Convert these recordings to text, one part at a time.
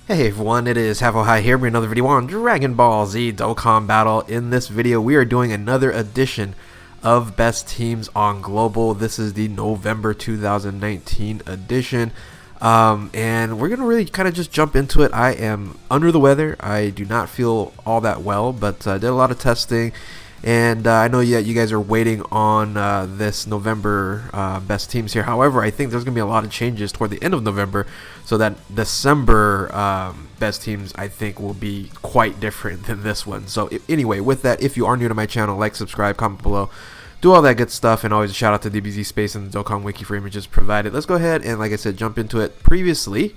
Hey everyone, it is Havohai here with another video on Dragon Ball Z Dokkan Battle. In this video, we are doing another edition of Best Teams on Global. This is the November 2019 edition. And we're going to really kind of just jump into it. I am under the weather. I do not feel all that well, but I did a lot of testing. And I know you guys are waiting on this November Best Teams here. However, I think there's going to be a lot of changes toward the end of November. So that December Best Teams, I think, will be quite different than this one. So anyway, with that, if you are new to my channel, like, subscribe, comment below. Do all that good stuff, and always a shout out to DBZ Space and the Dokkan Wiki for images provided. Let's go ahead and, like I said, jump into it. Previously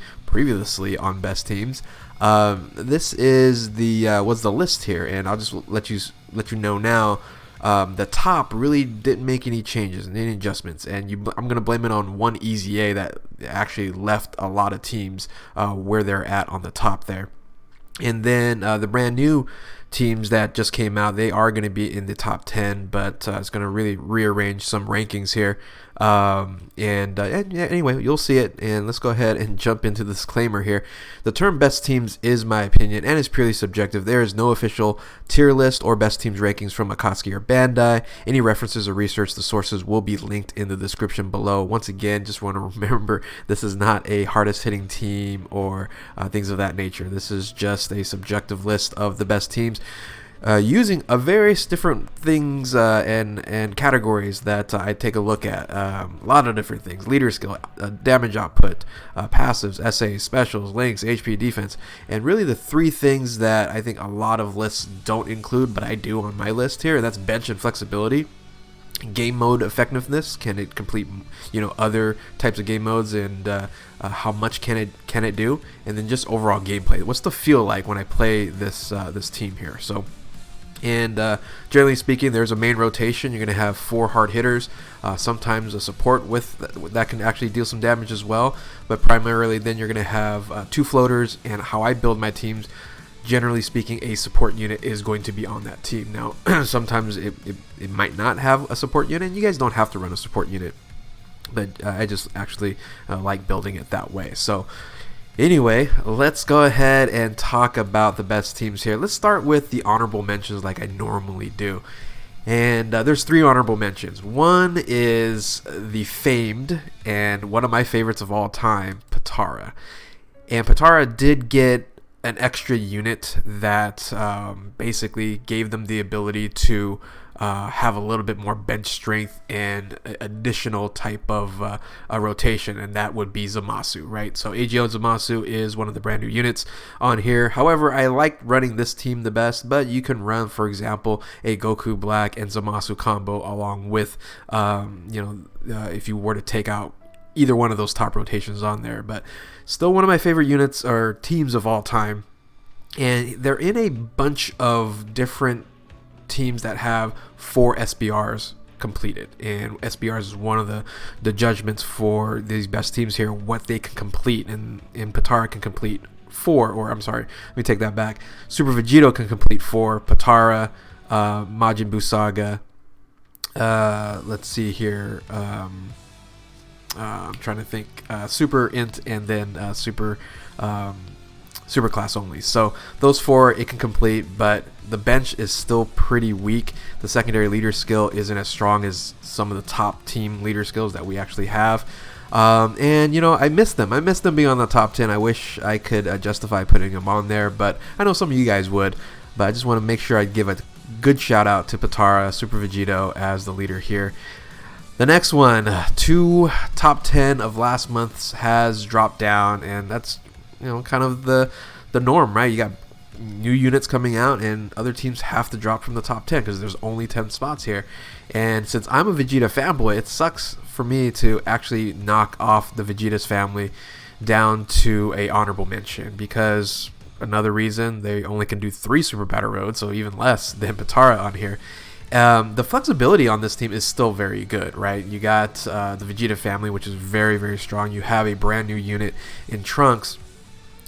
on Best Teams, this is the was the list here, and I'll just let you know now. The top really didn't make any changes and any adjustments, and I'm gonna blame it on one EZA that actually left a lot of teams where they're at on the top there. And then the brand new teams that just came out, they are going to be in the top 10, but it's going to really rearrange some rankings here. Anyway, you'll see it, and let's go ahead and jump into the disclaimer here. The term best teams is my opinion and is purely subjective. There is no official tier list or best teams rankings from Akatsuki or Bandai. Any references or research, the sources will be linked in the description below. Once again, just want to remember, this is not a hardest hitting team or things of that nature. This is just a subjective list of the best teams, using various different things and categories that I take a look at. A lot of different things: leader skill, damage output, passives, SAs, specials, links, HP, defense. And really the three things that I think a lot of lists don't include, but I do on my list here, and that's bench and flexibility, game mode effectiveness, can it complete other types of game modes, and how much can it do, and then just overall gameplay. What's the feel like when I play this team here? So, and generally speaking, there's a main rotation. You're going to have 4 hard hitters, sometimes a support that can actually deal some damage as well, but primarily then you're going to have 2 floaters. And how I build my teams, generally speaking, a support unit is going to be on that team. Now, sometimes it might not have a support unit, and you guys don't have to run a support unit, but I just actually like building it that way. So anyway, let's go ahead and talk about the best teams here. Let's start with the honorable mentions like I normally do. And there's 3 honorable mentions. One is the famed and one of my favorites of all time, Potara. And Potara did get an extra unit that basically gave them the ability to have a little bit more bench strength and additional type of a rotation, and that would be Zamasu, right? So AGO Zamasu is one of the brand new units on here. However, I like running this team the best, but you can run, for example, a Goku Black and Zamasu combo along with, if you were to take out either one of those top rotations on there. But still one of my favorite units or teams of all time, and they're in a bunch of different teams that have 4 SBRs completed, and SBRs is one of the judgments for these best teams here, what they can complete, and Potara can complete 4, or I'm sorry, let me take that back. Super Vegito can complete 4, Potara, Majin Buu Saga, let's see here, I'm trying to think, Super Int, and then Super class only. So those 4 it can complete, but the bench is still pretty weak. The secondary leader skill isn't as strong as some of the top team leader skills that we actually have. And I miss them. I miss them being on the top 10. I wish I could justify putting them on there, but I know some of you guys would. But I just want to make sure I give a good shout out to Potara, Super Vegito as the leader here. The next one, 2 top 10 of last month's has dropped down, and that's kind of the norm, right? You got new units coming out, and other teams have to drop from the top 10 because there's only 10 spots here. And since I'm a Vegeta fanboy, it sucks for me to actually knock off the Vegeta's family down to a honorable mention, because another reason, they only can do 3 Super Battle Roads, so even less than Potara on here. The flexibility on this team is still very good, right? You got the Vegeta family, which is very, very strong. You have a brand new unit in Trunks,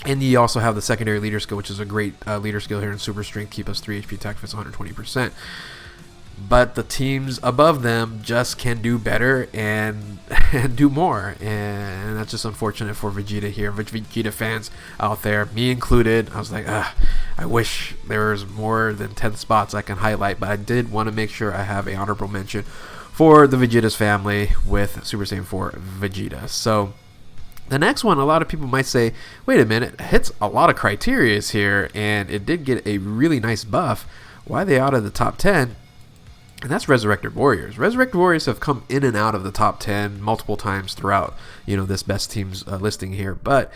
and you also have the secondary leader skill, which is a great leader skill here in Super Strength. Keep us 3 HP attack if it's 120%. but the teams above them just can do better and do more, and that's just unfortunate for Vegeta here. Vegeta fans out there, me included, I was like, I wish there was more than 10 spots I can highlight, but I did want to make sure I have an honorable mention for the Vegeta's family with Super Saiyan 4 Vegeta. So the next one, a lot of people might say, wait a minute, it hits a lot of criterias here, and it did get a really nice buff. Why are they out of the top 10? And that's Resurrected Warriors. Resurrected Warriors have come in and out of the top 10 multiple times throughout, this best teams listing here, but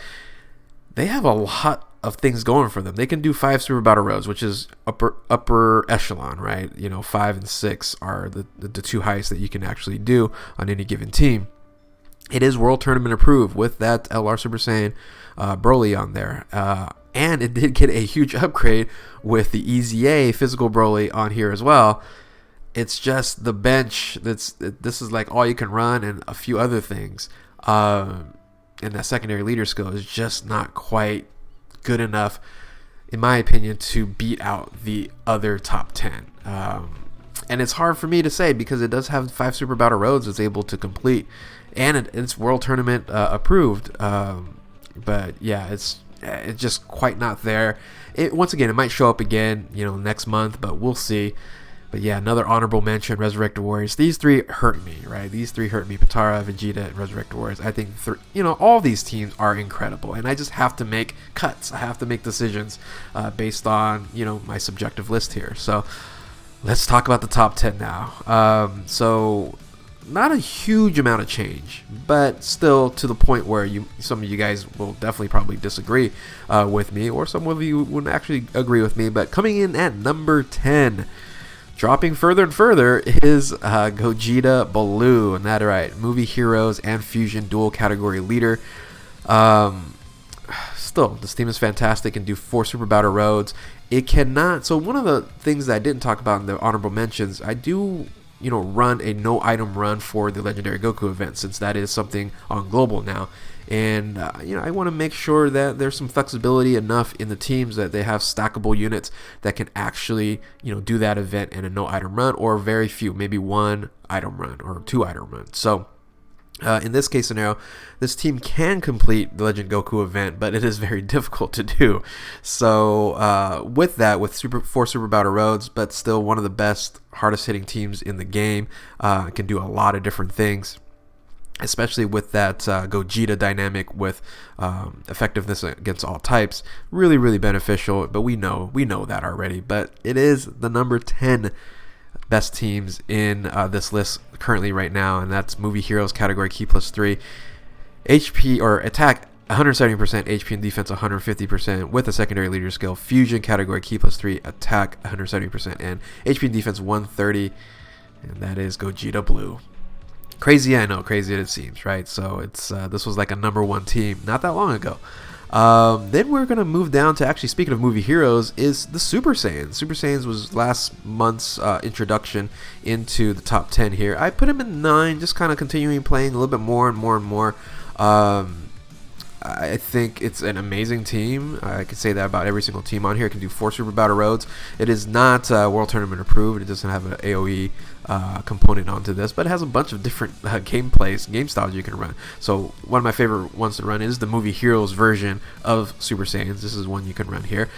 they have a lot of things going for them. They can do 5 Super Battle Roads, which is upper echelon, right? 5 and 6 are the two highest that you can actually do on any given team. It is World Tournament approved with that LR Super Saiyan Broly on there. And it did get a huge upgrade with the EZA physical Broly on here as well. It's just the bench. This is like all you can run and a few other things. And that secondary leader skill is just not quite good enough, in my opinion, to beat out the other top 10. And it's hard for me to say because it does have 5 Super Battle Roads it's able to complete. And it's World Tournament approved. But yeah, it's just quite not there. Once again, it might show up again, next month, but we'll see. But yeah, another honorable mention, Resurrected Warriors. These three hurt me, right? These three hurt me. Potara, Vegeta, and Resurrected Warriors. I think, all these teams are incredible. And I just have to make cuts. I have to make decisions based on, my subjective list here. So let's talk about the top 10 now. So not a huge amount of change, but still to the point where some of you guys will definitely probably disagree with me, or some of you wouldn't actually agree with me. But coming in at number 10, dropping further and further, is Gogeta Blue, and that's right, movie heroes and fusion dual category leader. Still, this team is fantastic and do 4 Super Battle Roads. It cannot. So one of the things that I didn't talk about in the honorable mentions, I do run a no item run for the Legendary Goku event, since that is something on global now. And I want to make sure that there's some flexibility enough in the teams that they have stackable units that can actually do that event in a no item run, or very few, maybe 1 item run or 2 item run. So in this case scenario, this team can complete the Legend Goku event, but it is very difficult to do. So with 4 Super Battle Roads, but still one of the best, hardest hitting teams in the game, can do a lot of different things, especially with that Gogeta dynamic with effectiveness against all types. Really, really beneficial, but we know that already. But it is the number 10 best teams in this list currently right now, and that's movie heroes category key +3, HP or attack 170%, HP and defense 150% with a secondary leader skill. Fusion category key +3, attack 170% and HP and defense 130, and that is Gogeta Blue. Crazy, I know, crazy it seems, right? So it's this was like a number 1 team not that long ago. Then we're gonna move down to, actually, speaking of movie heroes, is the Super Saiyans. Super Saiyans was last month's introduction into the top 10 here. I put him in 9, just kind of continuing playing a little bit more and more and more. I think it's an amazing team. I can say that about every single team on here. It can do 4 Super Battle Roads. It is not World Tournament approved. It doesn't have an AoE component onto this, but it has a bunch of different game styles you can run. So one of my favorite ones to run is the movie heroes version of Super Saiyans. This is one you can run here.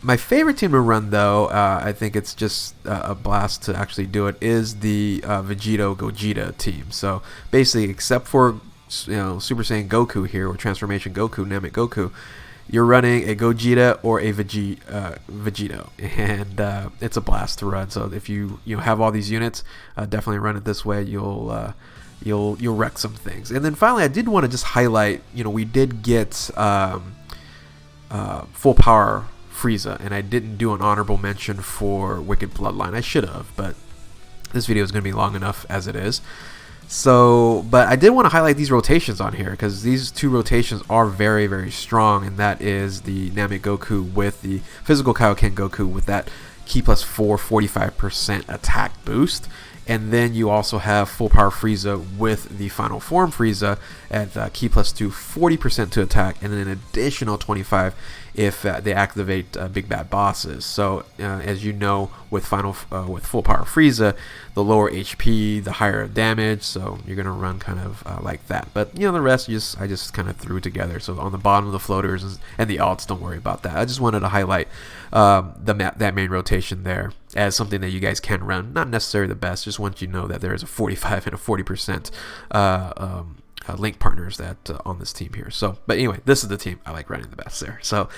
My favorite team to run, though, I think it's just a blast to actually do it, is the Vegito Gogeta team. So basically, except for Super Saiyan Goku here, or Transformation Goku, Namek Goku, you're running a Gogeta or a Vegito, and it's a blast to run. So if you have all these units, definitely run it this way. You'll wreck some things. And then finally, I did want to just highlight, we did get full power Frieza, and I didn't do an honorable mention for Wicked Bloodline. I should have, but this video is going to be long enough as it is. So, but I did want to highlight these rotations on here, because these 2 rotations are very, very strong, and that is the Namek Goku with the physical Kaioken Goku with that Key +4 45% attack boost, And then you also have full power Frieza with the final form Frieza at Ki plus 2, 40% to attack, and then an additional 25 if they activate big bad bosses. So as you know, with with full power Frieza, the lower HP, the higher damage. So you're gonna run kind of like that. But you know, the rest I just kind of threw together. So on the bottom of the floaters and the alts, don't worry about that. I just wanted to highlight that main rotation there as something that you guys can run. Not necessarily the best, just want you to know that there is a 45 and a 40% link partners that on this team here. So, but anyway, this is the team I like running the best there. So,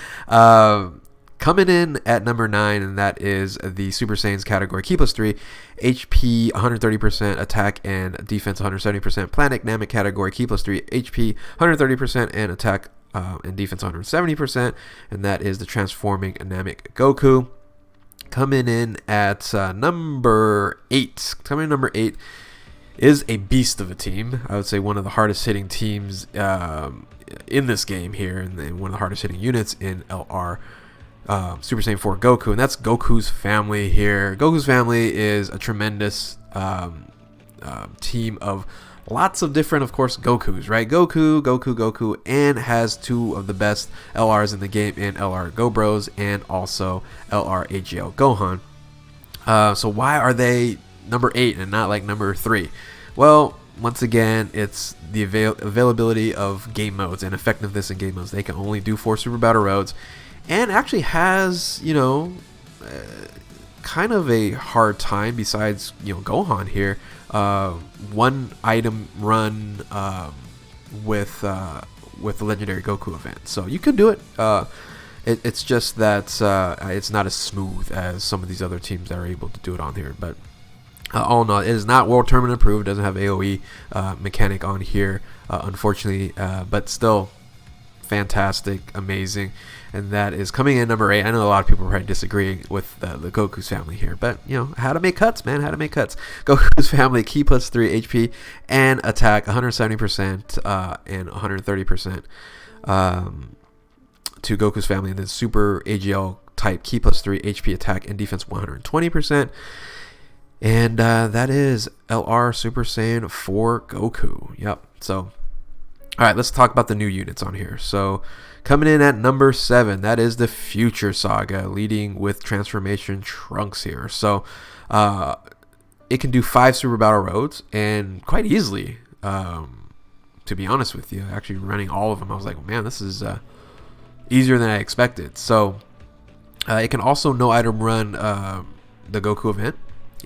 coming in at number 9, and that is the Super Saiyans category, Ki plus 3, HP 130%, attack and defense 170%. Planet Namek category, Ki plus 3, HP 130%, and attack and defense 170%, and that is the transforming Namek Goku. Coming in at number 8. Coming in number 8 is a beast of a team. I would say one of the hardest hitting teams in this game here, and one of the hardest hitting units in LR. Super Saiyan 4 Goku, and that's Goku's family here. Goku's family is a tremendous team of lots of different, of course, Gokus, right? Goku, and has 2 of the best LRs in the game in LR Gobros and also LR AGL Gohan. So why are they number 8 and not like number 3? Well, once again, it's the availability of game modes and effectiveness in game modes. They can only do 4 Super Battle Roads, and actually has, you know, kind of a hard time besides, you know, Gohan here. 1 item run with the legendary Goku event, so you could do it. It's just that it's not as smooth as some of these other teams that are able to do it on here. But all in all, it is not World Tournament approved. Doesn't have AOE mechanic on here, unfortunately, but still fantastic, amazing. And that is coming in number 8. I know a lot of people are probably disagreeing with the Goku's family here, but you know, how to make cuts, man, how to make cuts. Goku's family, Ki plus 3, HP and attack 170% and 130% to Goku's family, and then Super AGL type, Ki plus 3, HP, attack and defense 120%. And that is LR Super Saiyan 4 Goku. Yep. So, all right, let's talk about the new units on here. So, coming in at number 7, that is the Future Saga, leading with Transformation Trunks here. So, it can do 5 Super Battle Roads, and quite easily, to be honest with you. Actually running all of them, I was like, man, this is easier than I expected. So, it can also no item run the Goku event,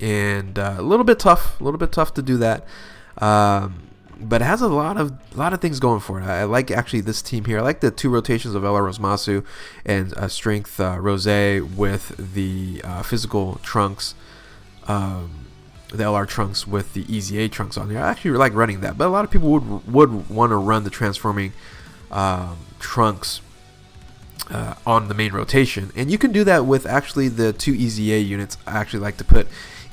and a little bit tough to do that. But it has a lot of things going for it. I like actually this team here. I like the 2 rotations of LR Zamasu and Strength Rose with the physical Trunks, the LR Trunks with the EZA Trunks on here. I actually like running that, but a lot of people would want to run the transforming Trunks on the main rotation, and you can do that with actually the 2 EZA units I actually like to put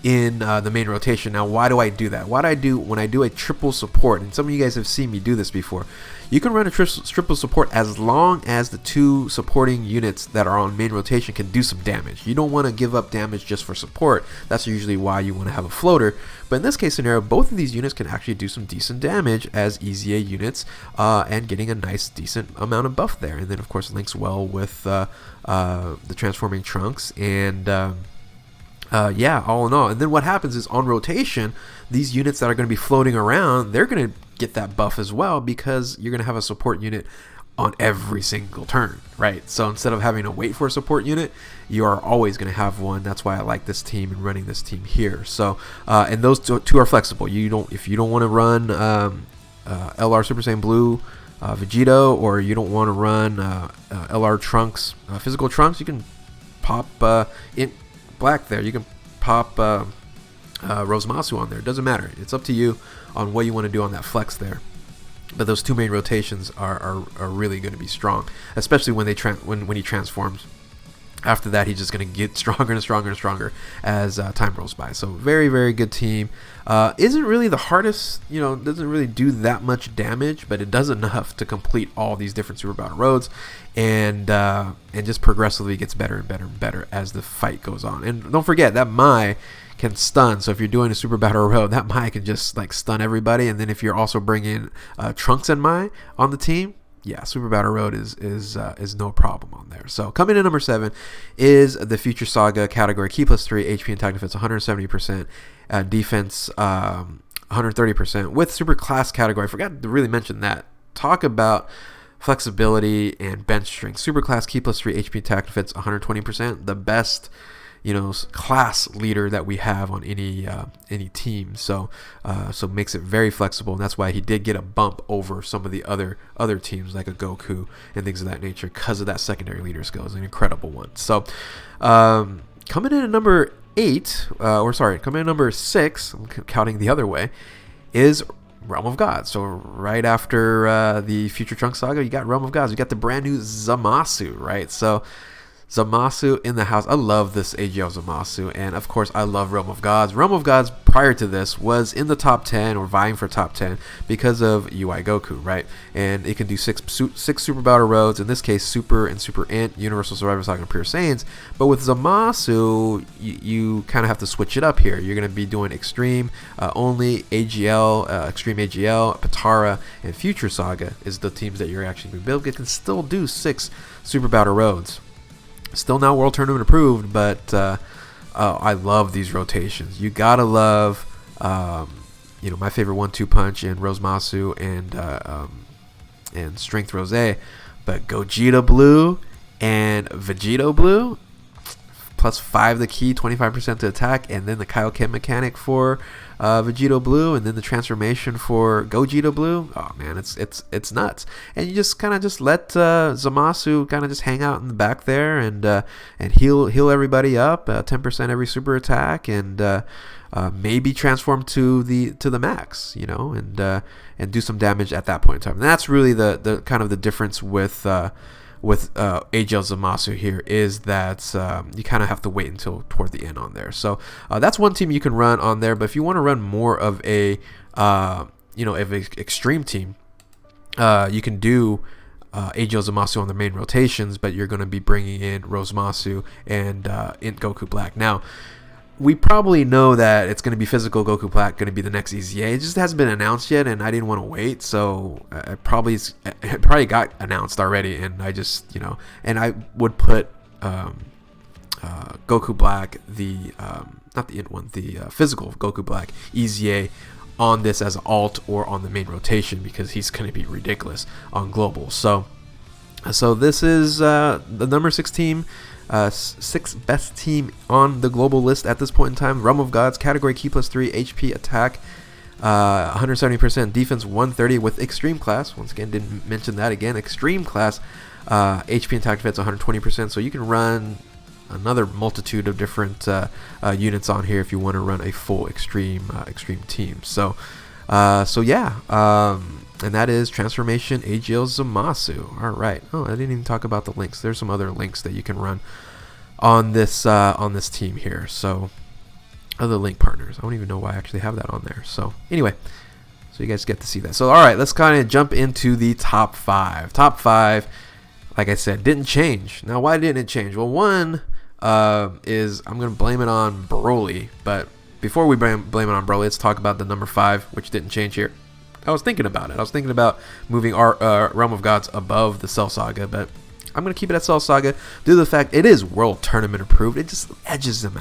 in the main rotation. Now, why do I do that? What I do when I do a triple support, and some of you guys have seen me do this before, you can run a triple support as long as the 2 supporting units that are on main rotation can do some damage. You don't want to give up damage just for support. That's usually why you want to have a floater. But in this case scenario, both of these units can actually do some decent damage as EZA units, and getting a nice decent amount of buff there. And then of course links well with the transforming Trunks, and yeah, all in all. And then what happens is on rotation, these units that are going to be floating around, they're going to get that buff as well, because you're going to have a support unit on every single turn, right? So instead of having to wait for a support unit, you are always going to have one. That's why I like this team and running this team here. So and those two are flexible. If you don't want to run LR Super Saiyan Blue Vegito, or you don't want to run LR Trunks, physical Trunks, you can pop in black there. You can pop Rosemasu on there. It doesn't matter. It's up to you on what you want to do on that flex there. But those 2 main rotations are really going to be strong, especially when when he transforms. After that, he's just going to get stronger and stronger and stronger as time rolls by. So very, very good team. Isn't really the hardest, doesn't really do that much damage, but it does enough to complete all these different Super Battle Roads, and just progressively gets better and better and better as the fight goes on. And don't forget that Mai can stun. So if you're doing a Super Battle Road, that Mai can just like stun everybody. And then if you're also bringing Trunks and Mai on the team, yeah, Super Battle Road is no problem on there. So coming in number 7 is the Future Saga category. Ki +3, HP and attack defense 170%, defense 130%. With Super Class category, I forgot to really mention that. Talk about flexibility and bench strength. Super Class Ki +3, HP attack defense 120%. The best class leader that we have on any team, so makes it very flexible, and that's why he did get a bump over some of the other teams like a Goku and things of that nature because of that secondary leader skill. Is an incredible one. So coming in at number 8, coming in at number 6, I'm counting the other way, is Realm of Gods. So right after the Future Trunks Saga, you got Realm of Gods. You got the brand new Zamasu, right? So Zamasu in the house. I love this AGL Zamasu, and of course I love Realm of Gods. Realm of Gods prior to this was in the top 10 or vying for top 10 because of UI Goku, right? And it can do six Super Battle Roads, in this case Super and Super Int, Universal Survivor Saga, and Pure Saiyans. But with Zamasu, you kind of have to switch it up here. You're going to be doing Extreme only, AGL, Extreme AGL, Patara, and Future Saga is the teams that you're actually going to build. It can still do 6 Super Battle Roads. Still not World Tournament approved, but I love these rotations. You gotta love, my favorite 1-2 punch and Rosemasu and Strength Rose, but Gogeta Blue and Vegito Blue, +5 the key, 25% to attack, and then the Kaioken mechanic for Vegito Blue, and then the transformation for Gogeta Blue. Oh man, it's nuts. And you just kind of just let Zamasu kind of just hang out in the back there and heal everybody up, 10% every super attack, and maybe transform to the max, and do some damage at that point in time. And that's really the kind of the difference with AGL Zamasu here, is that you kind of have to wait until toward the end on there. So that's one team you can run on there. But if you want to run more of a extreme team, you can do AGL Zamasu on the main rotations, but you're going to be bringing in Rosemasu and Int Goku Black. Now, we probably know that it's going to be physical Goku Black, going to be the next EZA. It just hasn't been announced yet, and I didn't want to wait, so it probably got announced already, and I just, and I would put Goku Black, not the Int one, the physical Goku Black EZA on this as alt or on the main rotation, because he's going to be ridiculous on global. So this is the number 6 team. 6th best team on the global list at this point in time. Realm of Gods category Ki +3, HP attack 170%, defense 130 with extreme class. Once again, didn't mention that again. Extreme class HP attack defense 120%. So you can run another multitude of different units on here if you want to run a full extreme team. So yeah. And that is Transformation AGL Zamasu. All right. Oh, I didn't even talk about the links. There's some other links that you can run on this team here. So other link partners. I don't even know why I actually have that on there. So anyway, so you guys get to see that. So all right, let's kind of jump into the top 5. Top 5, like I said, didn't change. Now, why didn't it change? Well, one is I'm going to blame it on Broly. But before we blame it on Broly, let's talk about the number 5, which didn't change here. I was thinking about it. I was thinking about moving our Realm of Gods above the Cell Saga, but I'm going to keep it at Cell Saga due to the fact it is World Tournament approved. It just edges them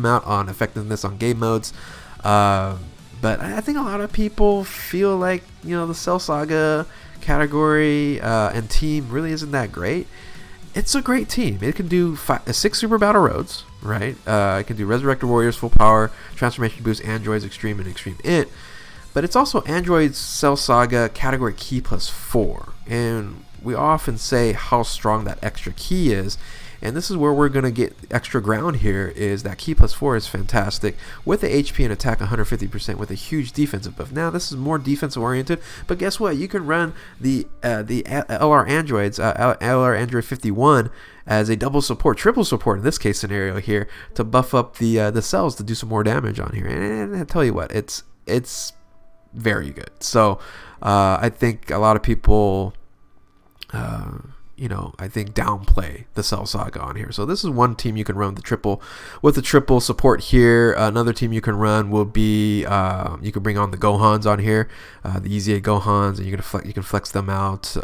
out on effectiveness on game modes. But I think a lot of people feel like, the Cell Saga category and team really isn't that great. It's a great team. It can do 6 Super Battle Roads, right? It can do Resurrected Warriors, Full Power, Transformation Boost, Androids, Extreme, and Extreme Int. But it's also Android's Cell Saga category Ki +4. And we often say how strong that extra key is. And this is where we're going to get extra ground here, is that Ki +4 is fantastic with the HP and attack 150% with a huge defensive buff. Now this is more defensive oriented, but guess what? You can run the LR androids, LR Android 51 as a double support, triple support in this case scenario here, to buff up the cells to do some more damage on here. And I tell you what, it's very good. So I think a lot of people I think downplay the Cell Saga on here. So this is one team you can run with the triple support here. Another team you can run will be you can bring on the Gohans on here, the EZA Gohans, and you can flex them out.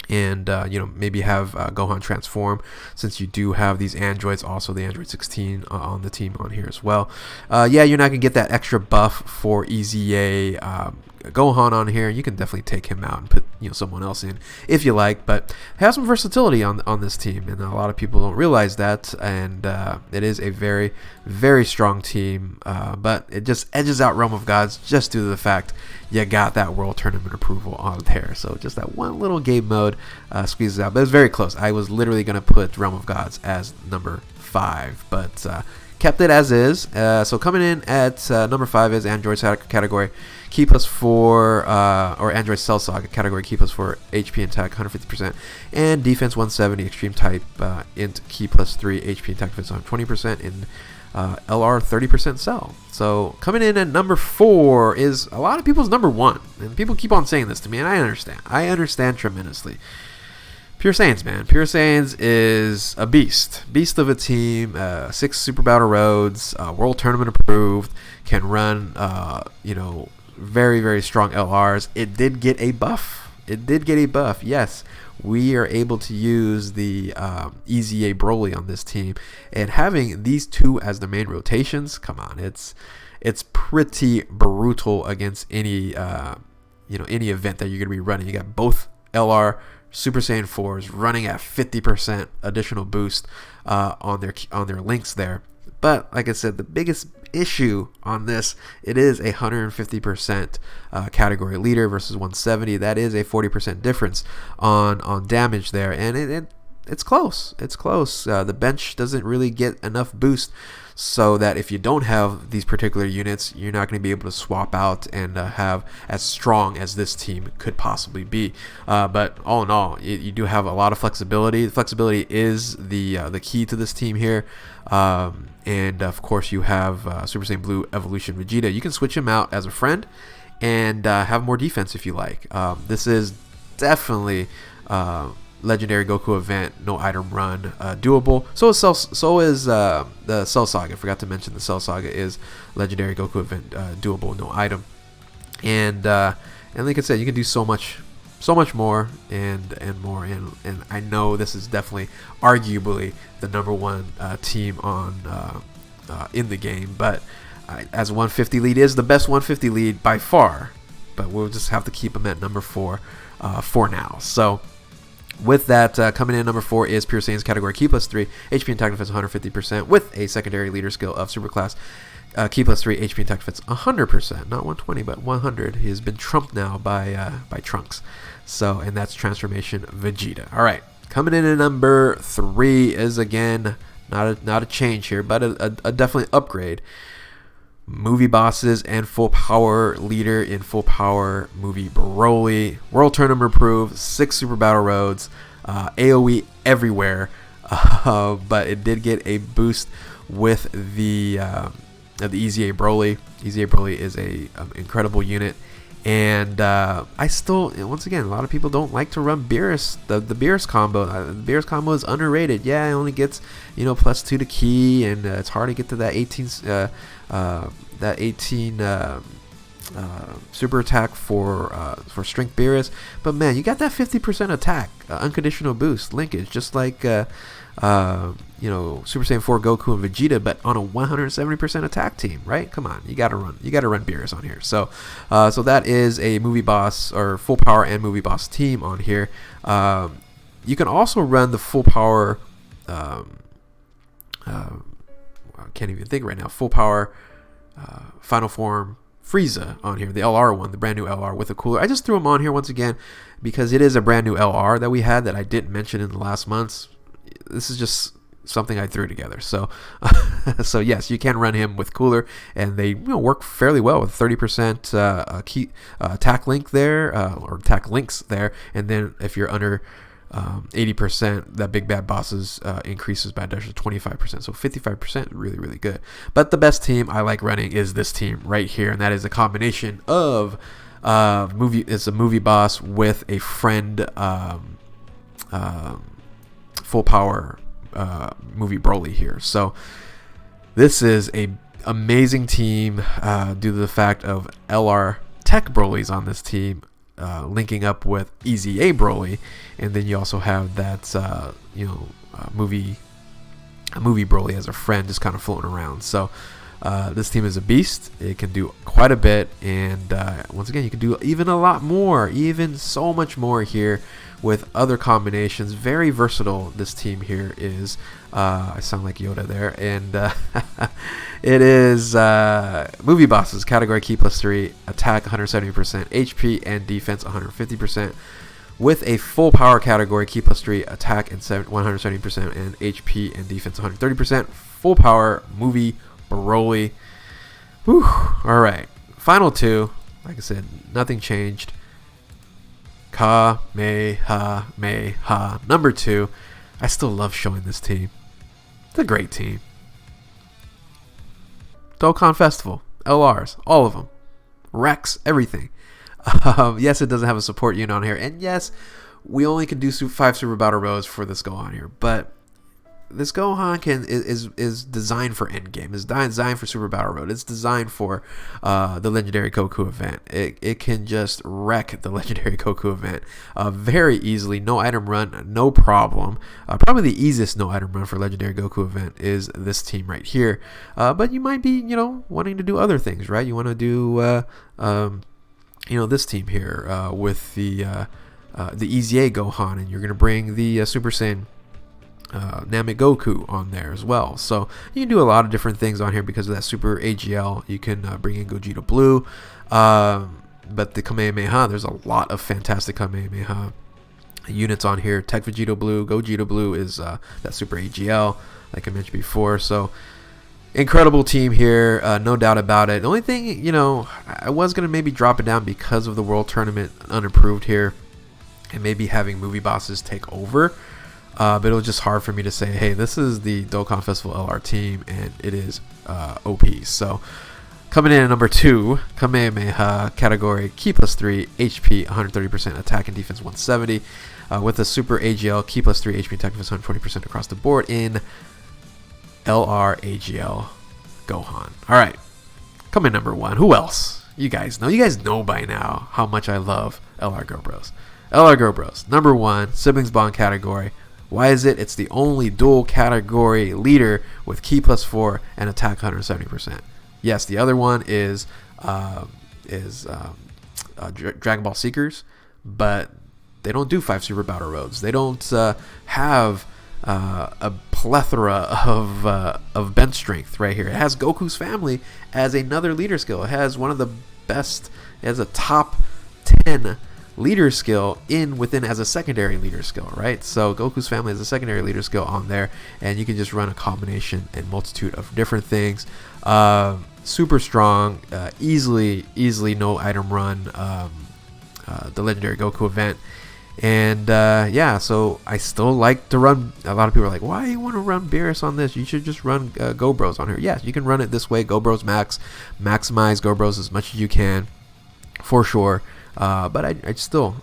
And maybe have Gohan transform, since you do have these androids, also the Android 16 on the team on here as well. You're not gonna get that extra buff for EZA Gohan on here. You can definitely take him out and put someone else in if you like, but have some versatility on this team, and a lot of people don't realize that. And it is a very, very strong team, but it just edges out Realm of Gods just due to the fact you got that World Tournament approval on there. So just that one little game mode squeezes out, but it's very close. I was literally going to put Realm of Gods as number 5, but kept it as is. So coming in at number 5 is Android category, Ki +4, or Android Cell Saga category, Ki +4, HP and attack 150%, and defense 170, extreme type, int Ki +3, HP and attack defense 120%, and LR 30% cell. So coming in at number 4 is a lot of people's number 1, and people keep on saying this to me, and I understand tremendously. Pure Saiyans, man. Pure Saiyans is a beast of a team. 6 Super Battle Roads, World Tournament approved, can run very, very strong LRs. It did get a buff. Yes, we are able to use the EZA Broly on this team, and having these two as the main rotations, come on, it's pretty brutal against any any event that you're going to be running. You got both LR Super Saiyan 4s running at 50% additional boost on their links there. But like I said, the biggest issue on this, it is a 150% category leader versus 170. That is a 40% difference on damage there, and it's close. The bench doesn't really get enough boost, so that if you don't have these particular units, you're not going to be able to swap out and have as strong as this team could possibly be. But all in all, you do have a lot of flexibility. The flexibility is the key to this team here. And of course, you have Super Saiyan Blue Evolution Vegeta. You can switch him out as a friend and have more defense if you like. This is definitely Legendary Goku event, no item run, doable. So is the Cell Saga. I forgot to mention the Cell Saga is Legendary Goku event, doable, no item. And like I said, you can do so much more and more. And I know this is definitely, arguably, the number 1 team on in the game. But as 150 lead is the best 150 lead by far. But we'll just have to keep him at number 4 for now. So with that, coming in at number 4 is Pure Saiyan's category, Ki +3, HP and attack defense 150% with a secondary leader skill of Superclass. Ki +3, HP and attack defense 100%, not 120, but 100. He has been trumped now by Trunks. So, and that's Transformation Vegeta. All right, coming in at number 3 is, again, not a change here, but a definitely upgrade. Movie bosses and full power leader in full power movie Broly, World Tournament approved, 6 Super Battle Roads, AoE everywhere, but it did get a boost with the EZA Broly. EZA Broly is a incredible unit, and I still, once again, a lot of people don't like to run Beerus, the Beerus combo. The Beerus combo is underrated. Yeah, it only gets +2 to Ki, and it's hard to get to that 18 super attack for strength Beerus. But man, you got that 50% attack, unconditional boost linkage, just like Super Saiyan 4 Goku and Vegeta, but on a 170% attack team, right? Come on, you gotta run Beerus on here. So that is a movie boss, or full power and movie boss team on here. You can also run the full power. I can't even think right now. Full power Final Form Frieza on here, the LR one, the brand new LR with a cooler. I just threw him on here once again because it is a brand new LR that we had that I didn't mention in the last months. this is just something I threw together. So, so yes, you can run him with Cooler, and they work fairly well with 30% key attack link there, or attack links there, and then if you're under 80%, that big bad bosses increases by 25%. So 55%, really, really good. But the best team I like running is this team right here, and that is a combination of it's a movie boss with a friend full power movie Broly here. So this is a amazing team due to the fact of LR Tech Broly's on this team. Linking up with EZA Broly, and then you also have that movie Broly as a friend just kind of floating around. So this team is a beast. It can do quite a bit, and once again, you can do even a lot more, even so much more here with other combinations. Very versatile this team here is. I sound like Yoda there, and it is movie bosses category key +3, attack 170%, HP and defense 150%, with a full power category key +3, attack and 170%, and HP and defense 130%. Full power movie Broly. Whew. All right, final two. Like I said, nothing changed. Kamehameha number 2. I still love showing this team. It's a great team. Dokkan Festival, LRs, all of them, Rex, everything. Yes, it doesn't have a support unit on here, and yes, we only can do 5 Super Battle Roads for this Gohan here, but this Gohan is designed for endgame. It's designed for Super Battle Road. It's designed for the Legendary Goku event. It can just wreck the Legendary Goku event very easily. No item run, no problem. Probably the easiest no item run for Legendary Goku event is this team right here. But you might be, wanting to do other things, right? You want to do, this team here with the EZA Gohan, and you're going to bring the Super Saiyan Namek Goku on there as well. So you can do a lot of different things on here because of that Super AGL. You can bring in Gogeta Blue, but the Kamehameha, there's a lot of fantastic Kamehameha units on here. Tech Vegeta Blue, Gogeta Blue is that Super AGL, like I mentioned before. So incredible team here, no doubt about it. The only thing, I was going to maybe drop it down because of the World Tournament unapproved here, and maybe having movie bosses take over. But it was just hard for me to say, hey, this is the Dokkan Festival LR team, and it is OP. So coming in at number 2, Kamehameha category key +3, HP 130%, attack and defense 170, with a Super AGL key +3, HP attack defense 120% across the board in LR AGL Gohan. All right, coming in number 1. Who else? You guys know by now how much I love LR Go Bros. LR Go Bros, number 1, siblings bond category. Why is it? It's the only dual category leader with key +4 and attack 170%. Yes, the other one is Dragon Ball Seekers, but they don't do 5 Super Battle Roads. They don't have a plethora of bench strength right here. It has Goku's family as another leader skill. It has one of the best. It has a top 10 leader skill within as a secondary leader skill, right? So Goku's family has a secondary leader skill on there, and you can just run a combination and multitude of different things. Super strong, easily no item run, the Legendary Goku event. And yeah, so I still like to run. A lot of people are like, why do you want to run Beerus on this? You should just run Go Bros on here. Yes, you can run it this way. Go Bros Max, maximize Go Bros as much as you can, for sure. But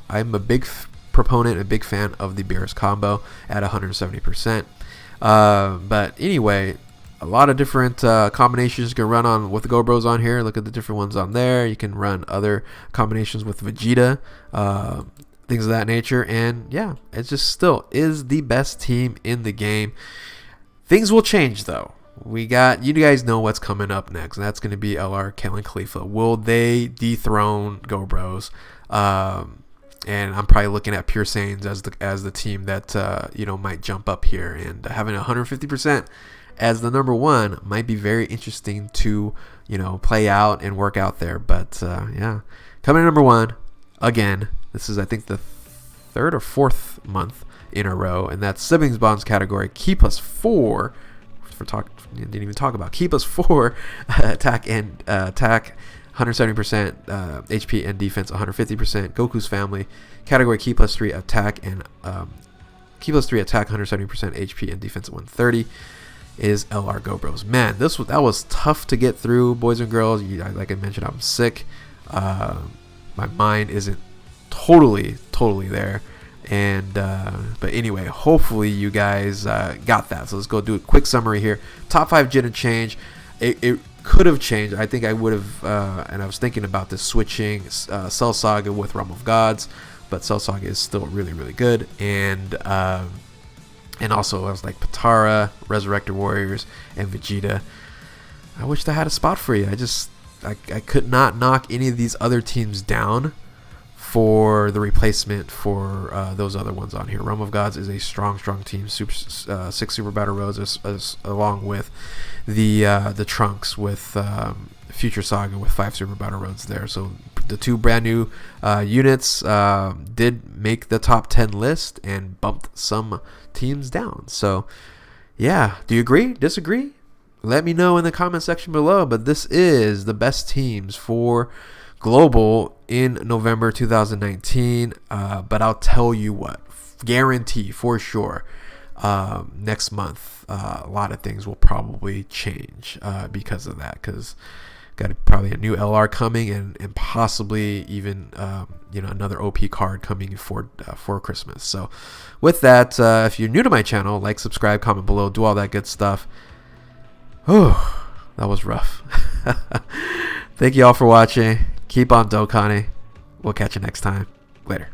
I'm a big proponent, a big fan of the Beerus combo at 170%. But anyway, a lot of different combinations you can run on with the Go Bros on here. Look at the different ones on there. You can run other combinations with Vegeta, things of that nature. And yeah, it just still is the best team in the game. Things will change though. You guys know what's coming up next, and that's going to be LR Kalen Khalifa. Will they dethrone Go Bros? And I'm probably looking at Pure Saiyans as the team that might jump up here, and having 150% as the number 1 might be very interesting to play out and work out there. But yeah, coming in number 1 again. This is, I think, the 3rd or 4th month in a row, and that's Siblings Bonds category. Key +4 didn't even talk about Key +4 attack and attack 170%, HP and defense 150%. Goku's Family category Key +3 attack and Key +3 attack 170% HP and defense 130 is LR Go Bros. Man, that was tough to get through, boys and girls. Like I mentioned, I'm sick. My mind isn't totally there, and but anyway, hopefully you guys got that. So let's go do a quick summary here. Top 5 didn't change. It could have changed. I think I would have, and I was thinking about this, switching Cell Saga with Realm of Gods, but Cell Saga is still really good, and also I was like Patara, Resurrector Warriors, and Vegeta. I wished I had a spot for you. I could not knock any of these other teams down for the replacement for those other ones on here. Realm of Gods is a strong team. 6 Super Battle Roads, along with the Trunks with Future Saga with 5 Super Battle Roads there. So the 2 brand new units did make the top 10 list and bumped some teams down. So yeah, do you agree? Disagree? Let me know in the comment section below. But this is the best teams for Global in November 2019. But I'll tell you what, guarantee for sure, next month a lot of things will probably change because of that, because got probably a new LR coming, and possibly even another OP card coming for Christmas. So with that, if you're new to my channel, like, subscribe, comment below, do all that good stuff. Oh, that was rough. Thank you all for watching. Keep on Dokkaning. We'll catch you next time. Later.